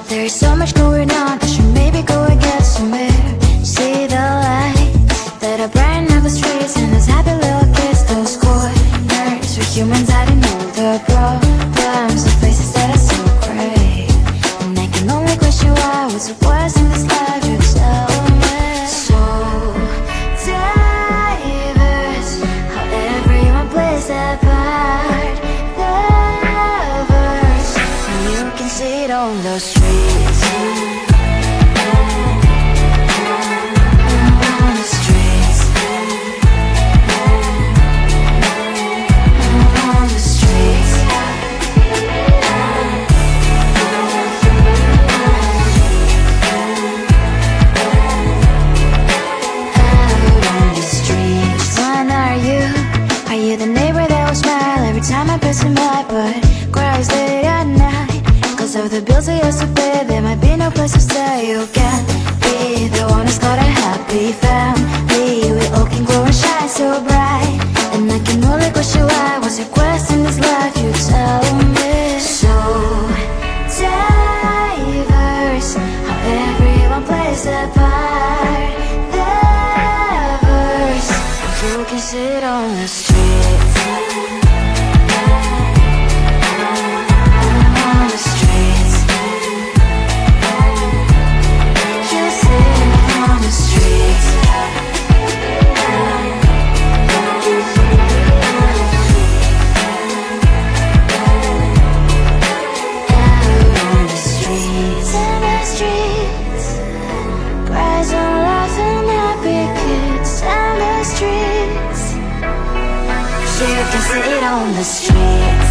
There's so much going on, I should maybe go and get some air. See the lights that are brighten up the streets, and those happy little kids, those corners where humans hiding all the problems, the faces that are so gray. And I can only question why, what's the worst in this life, you tell me. So diverse, how everyone plays their part. The verse, and you can see it on the streets. Of the bills I used to pay, there might be no place to stay. You can't be the one who's got a happy family. We all can grow and shine so bright, and I can only question why. What's your quest in this life, you tell me. So diverse, how everyone plays their part. The verse, you can sit on the street. You can sit on the streets. On the streets. On the streets.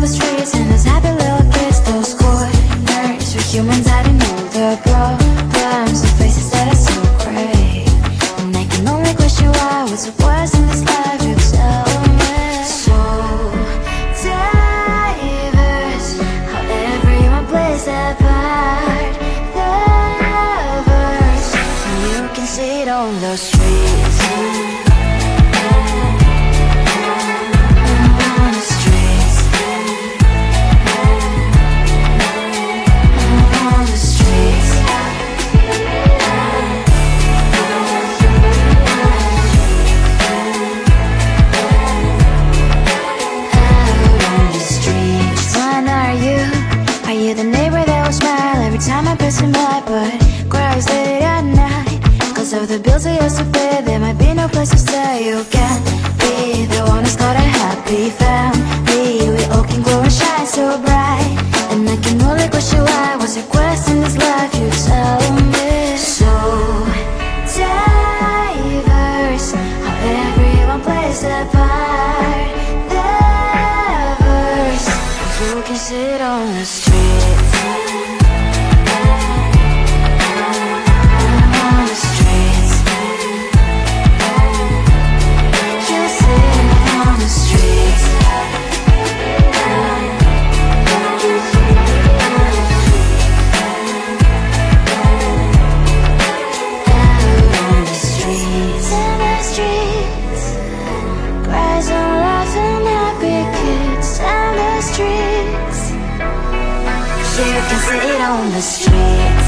never streets and those happy little kids, those corners where humans hiding all their problems, the faces that are so great. And I can only question why, what's the worst in this life, you tell me. So diverse, how everyone plays their part, their verse, and you can see it on the streets. Of the bills I used to pay, there might be no place to stay. You can't be the one who's got a happy family. We all can glow and shine so bright, and I can only question why. What's your quest in this life, you tell me. So diverse, how everyone plays their part, their verse, you can sit on the street. On the streets, on the streets, on the streets.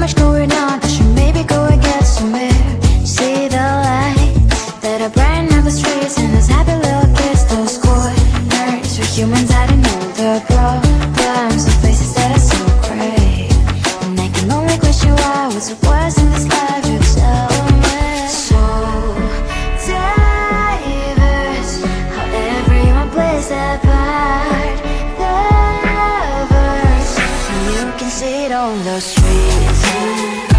much going on, I should maybe go and get some air. See the lights that are brighten up the streets, and those happy little kids, those corners where humans hiding all their problems, the places that are so great. And I can only question why, what's the worst in this life, you tell me. So diverse, how everyone plays their part, the verse, and you can see it on the streets.